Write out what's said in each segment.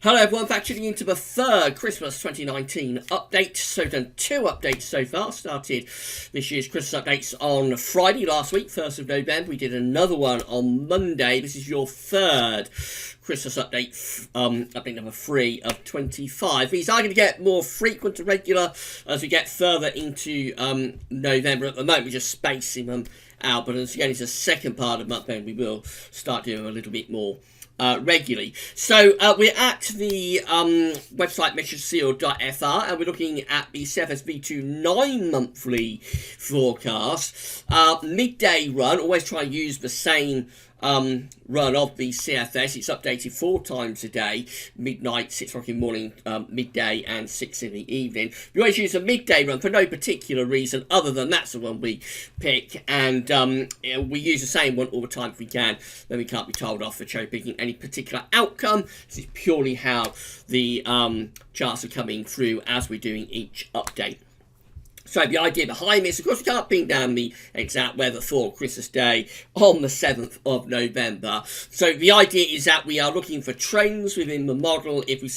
Hello everyone, back tuning into the third Christmas 2019 update. So done 2 updates so far. Started this year's Christmas updates on Friday last week, 1st of November. We did another one on Monday. This is your third Christmas update, update number 3 of 25. These are going to get more frequent and regular as we get further into November. At the moment, we're just spacing them out, but as again, it's the second part of the month, then we will start doing them a little bit more regularly. So we're at the website measuredseal.fr and we're looking at the CFS V2 9-monthly forecast. Midday run, always try and use the same run of the CFS. It's updated 4 times a day: midnight, 6 o'clock in the morning, midday, and 6 in the evening. We always use a midday run for no particular reason other than that's the one we pick, and we use the same one all the time if we can. Then we can't be told off for cherry picking any particular outcome. This is purely how the charts are coming through as we're doing each update. So the idea behind this, of course, we can't pin down the exact weather for Christmas Day on the 7th of November. So the idea is that we are looking for trends within the model. If we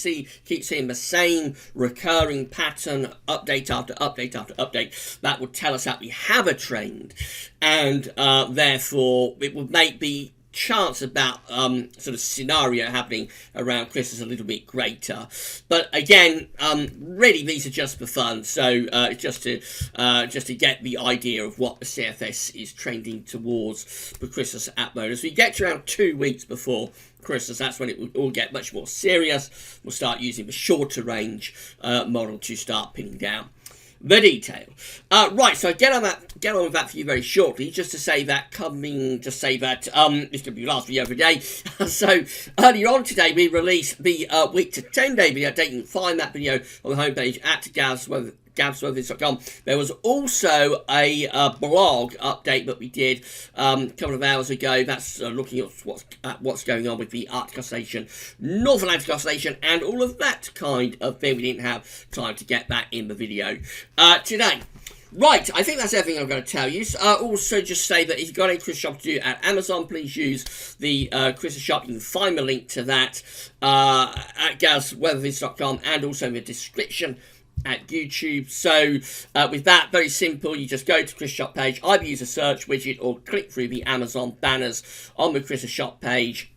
keep seeing the same recurring pattern, update after update after update, that would tell us that we have a trend, and therefore it would make the chance about sort of scenario happening around Christmas a little bit greater. But again, really these are just for fun, so it's just to get the idea of what the CFS is trending towards for Christmas at the moment. As we get to around 2 weeks before Christmas, that's when it will all get much more serious. We'll start using the shorter range model to start pinning down the detail. Right, so get on with that for you very shortly. Just to say that this is going to be the last video of the day. So earlier on today, we released the week to 10-day video update. You can find that video on the homepage at gavsworthis.com. There was also a blog update that we did a couple of hours ago. That's looking at what's going on with the Arctic Oscillation, North Atlantic Oscillation, and all of that kind of thing. We didn't have time to get that in the video today. Right, I think that's everything I'm going to tell you. Also, just say that if you've got any Christmas shop to do at Amazon, please use the Christmas shop. You can find the link to that at gavsworthis.com and also in the description at YouTube. So with that, very simple, you just go to Christmas shop page, either use a search widget or click through the Amazon banners on the Christmas shop page.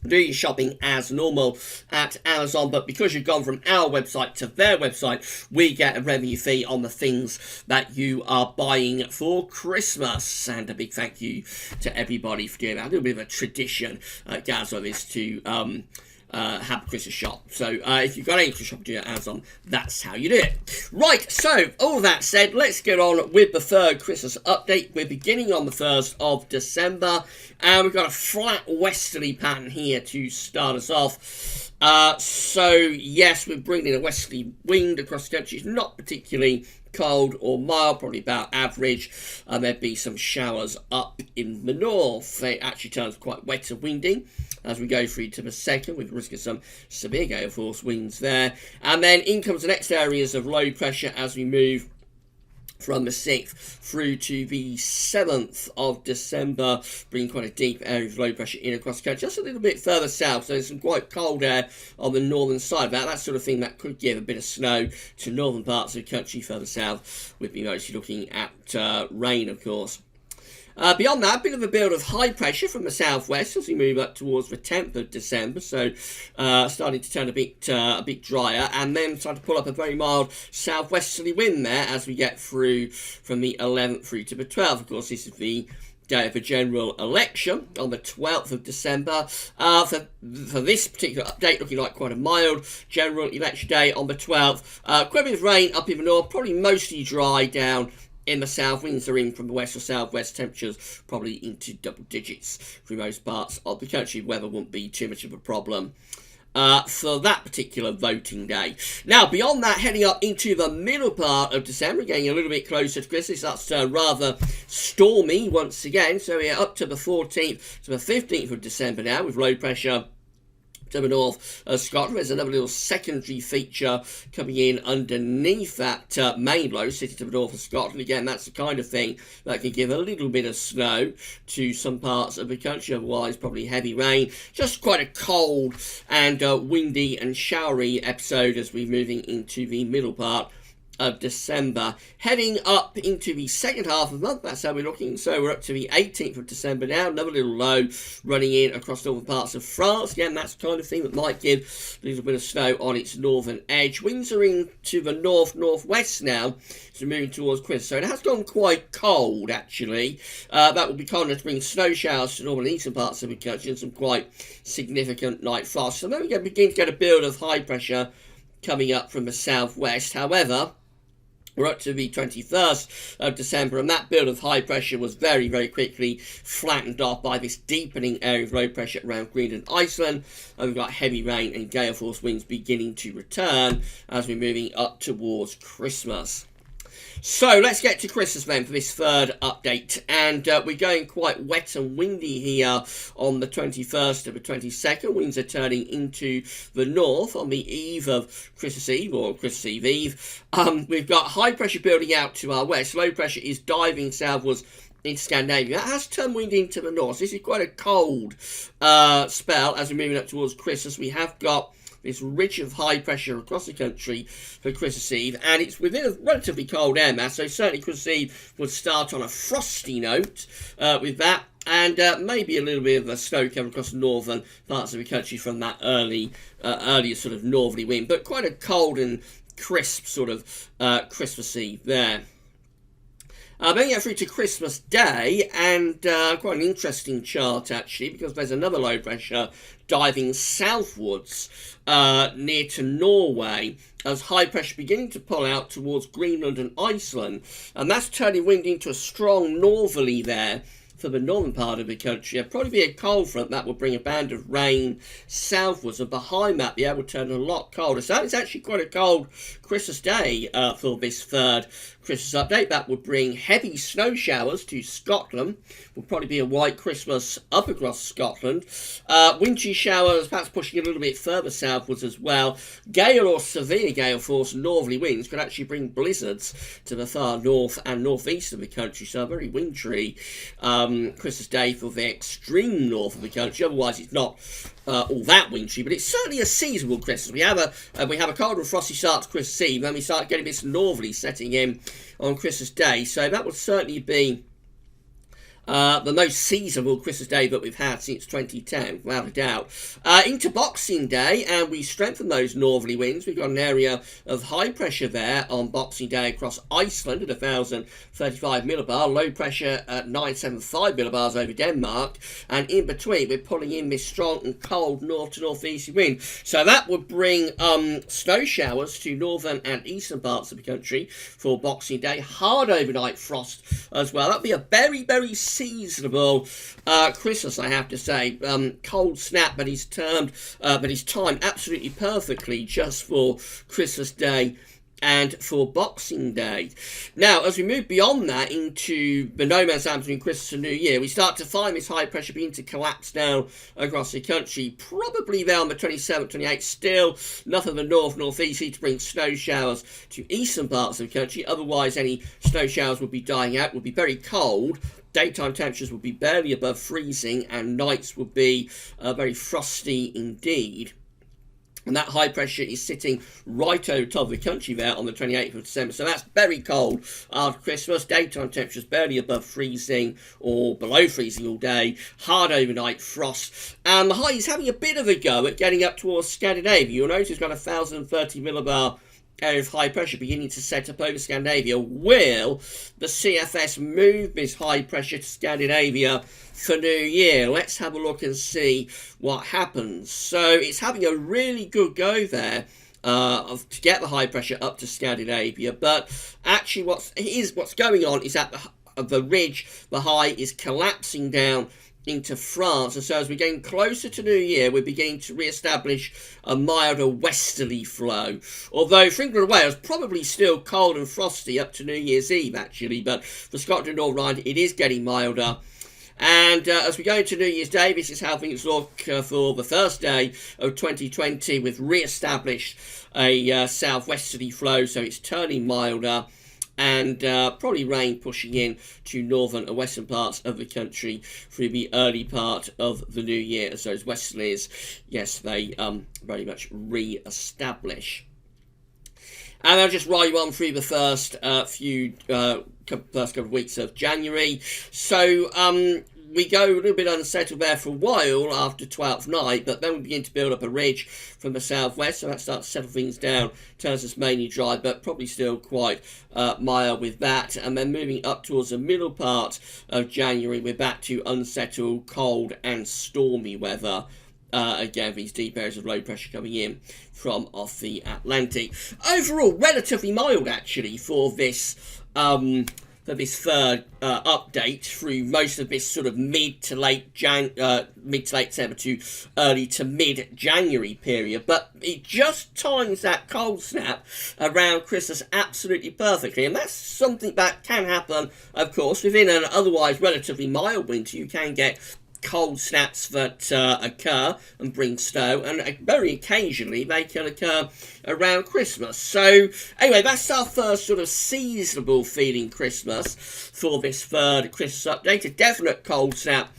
Do your shopping as normal at Amazon, but because you've gone from our website to their website, we get a revenue fee on the things that you are buying for Christmas. And a big thank you to everybody for doing that. A little bit of a tradition at Gazzo is to have a Christmas shop. So if you've got any Christmas shop to do at Amazon, that's how you do it. Right, so all that said, let's get on with the third Christmas update. We're beginning on the 1st of December, and we've got a flat westerly pattern here to start us off. So yes, we're bringing in a westerly wind across the country. It's not particularly cold or mild, probably about average. There'd be some showers up in the north. It actually turns quite wet and windy as we go through to the 2nd, with risk of some severe gale force winds there. And then in comes the next areas of low pressure as we move from the 6th through to the 7th of December, bringing quite a deep area of low pressure in across the country, just a little bit further south. So there's some quite cold air on the northern side of that sort of thing that could give a bit of snow to northern parts of the country. Further south, we'd be mostly looking at rain, of course. Beyond that, a bit of a build of high pressure from the southwest as we move up towards the 10th of December, so starting to turn a bit drier, and then starting to pull up a very mild southwesterly wind there as we get through from the 11th through to the 12th. Of course, this is the day of the general election on the 12th of December. For this particular update, looking like quite a mild general election day on the 12th. Quite a bit of rain up in the north, probably mostly dry down in the south. Winds are in from the west or southwest, temperatures probably into double digits for most parts of the country. Weather won't be too much of a problem for that particular voting day. Now, beyond that, heading up into the middle part of December, getting a little bit closer to Christmas, that's rather stormy once again. So we're up to the 14th to the 15th of December now, with low pressure to the north of Scotland. There's another little secondary feature coming in underneath that main low sitting to the north of Scotland. Again, that's the kind of thing that can give a little bit of snow to some parts of the country, otherwise probably heavy rain. Just quite a cold and windy and showery episode as we're moving into the middle part of December. Heading up into the second half of the month, that's how we're looking. So we're up to the 18th of December now. Another little low running in across northern parts of France. Again, that's the kind of thing that might give a little bit of snow on its northern edge. Winds are into the north-northwest now, so we're moving towards Christmas. So it has gone quite cold, actually. That will be cold enough to bring snow showers to northern and eastern parts of the country and some quite significant night frost. So then we begin to get a build of high pressure coming up from the southwest. However, we're up to the 21st of December, and that build of high pressure was very, very quickly flattened off by this deepening area of low pressure around Greenland, Iceland. And we've got heavy rain and gale force winds beginning to return as we're moving up towards Christmas. So let's get to Christmas then for this third update, and we're going quite wet and windy here on the 21st to the 22nd. Winds are turning into the north on the eve of Christmas Eve or Christmas Eve. We've got high pressure building out to our west. Low pressure is diving southwards into Scandinavia. That has turned wind into the north. This is quite a cold spell as we're moving up towards Christmas. We have got this ridge of high pressure across the country for Christmas Eve, and it's within a relatively cold air mass, so certainly Christmas Eve would start on a frosty note with that, and maybe a little bit of a snow cover across the northern parts of the country from that earlier sort of northerly wind, but quite a cold and crisp sort of Christmas Eve there. Then we get through to Christmas Day, and quite an interesting chart actually, because there's another low pressure diving southwards near to Norway as high pressure beginning to pull out towards Greenland and Iceland, and that's turning wind into a strong northerly there for the northern part of the country. It'll probably be a cold front that will bring a band of rain southwards, and behind that the air will turn a lot colder. So it's actually quite a cold Christmas Day for this third Christmas update. That would bring heavy snow showers to Scotland. Will probably be a white Christmas up across Scotland. Wintry showers perhaps pushing a little bit further southwards as well. Gale or severe gale force northerly winds could actually bring blizzards to the far north and northeast of the country. So a very wintry Christmas Day for the extreme north of the country. Otherwise it's not all that wintry, but it's certainly a seasonable Christmas. We have a cold and frosty start to Christmas Eve, then we start getting this northerly setting in on Christmas Day. So that would certainly be the most seasonable Christmas Day that we've had since 2010, without a doubt. Into Boxing Day, and we strengthen those northerly winds. We've got an area of high pressure there on Boxing Day across Iceland at 1,035 millibar, low pressure at 975 millibars over Denmark, and in between we're pulling in this strong and cold north to northeast wind. So that would bring snow showers to northern and eastern parts of the country for Boxing Day. Hard overnight frost as well. That'd be a very, very seasonable Christmas, I have to say. Cold snap, but he's timed absolutely perfectly just for Christmas Day and for Boxing Day. Now, as we move beyond that into the no man's land between Christmas and New Year, we start to find this high pressure beginning to collapse down across the country, probably there on the 27th, 28th. Still, nothing of the northeast to bring snow showers to eastern parts of the country. Otherwise, any snow showers would be dying out, would be very cold. Daytime temperatures would be barely above freezing, and nights would be very frosty indeed. And that high pressure is sitting right over top of the country there on the 28th of December. So that's very cold after Christmas. Daytime temperatures barely above freezing or below freezing all day. Hard overnight frost. And the high is having a bit of a go at getting up towards Scandinavia. You'll notice it's got 1,030 millibar area of high pressure beginning to set up over Scandinavia. Will the CFS move this high pressure to Scandinavia for New Year? Let's have a look and see what happens. So it's having a really good go there to get the high pressure up to Scandinavia, but actually what's going on is that the ridge, the high, is collapsing down into France, and so as we're getting closer to New Year, we're beginning to re-establish a milder westerly flow. Although for England and Wales, probably still cold and frosty up to New Year's Eve, actually, but for Scotland and Northern Ireland, it is getting milder. And as we go into New Year's Day, this is how things look for the first day of 2020, with re-established a southwesterly flow, so it's turning milder, and probably rain pushing in to northern and western parts of the country through the early part of the new year, as those westerlies, yes, they very much re-establish. And I'll just ride you on through the first first couple of weeks of January. So we go a little bit unsettled there for a while after 12th night, but then we begin to build up a ridge from the southwest, so that starts to settle things down, turns us mainly dry, but probably still quite mild with that. And then moving up towards the middle part of January, we're back to unsettled, cold and stormy weather. Again, these deep areas of low pressure coming in from off the Atlantic. Overall, relatively mild actually for this third update through most of this sort of mid to late December to early to mid January period, but it just times that cold snap around Christmas absolutely perfectly, and that's something that can happen, of course, within an otherwise relatively mild winter. You can get cold snaps that occur and bring snow, and very occasionally they can occur around Christmas. So anyway, that's our first sort of seasonable feeling Christmas for this third Christmas update. A definite cold snap,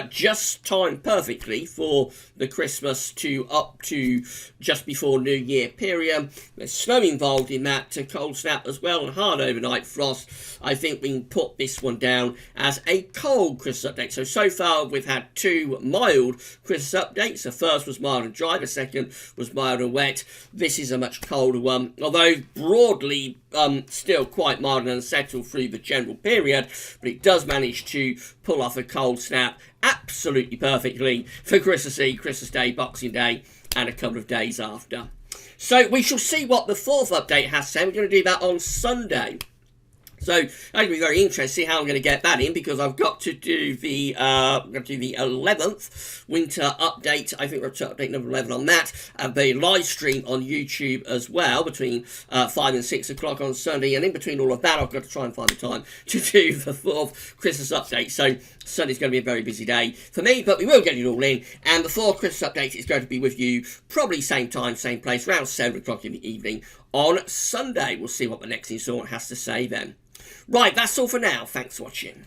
just timed perfectly for the Christmas to up to just before New Year period. There's snow involved in that cold snap as well, and hard overnight frost. I think we can put this one down as a cold Christmas update. So far we've had two mild Christmas updates. The first was mild and dry, the second was mild and wet. This is a much colder one, although broadly still quite mild and unsettled through the general period, but it does manage to pull off a cold snap absolutely perfectly for Christmas Eve, Christmas Day, Boxing Day, and a couple of days after. So we shall see what the fourth update has to say. We're going to do that on Sunday. So that's going to be very interesting to see how I'm going to get that in, because I've got to do the 11th winter update. I think we're up to update number 11 on that, and the live stream on YouTube as well between 5 and 6 o'clock on Sunday. And in between all of that, I've got to try and find the time to do the fourth Christmas update. So Sunday's going to be a very busy day for me, but we will get it all in. And the fourth Christmas update is going to be with you probably same time, same place, around 7 o'clock in the evening on Sunday. We'll see what the next installment has to say then. Right, that's all for now. Thanks for watching.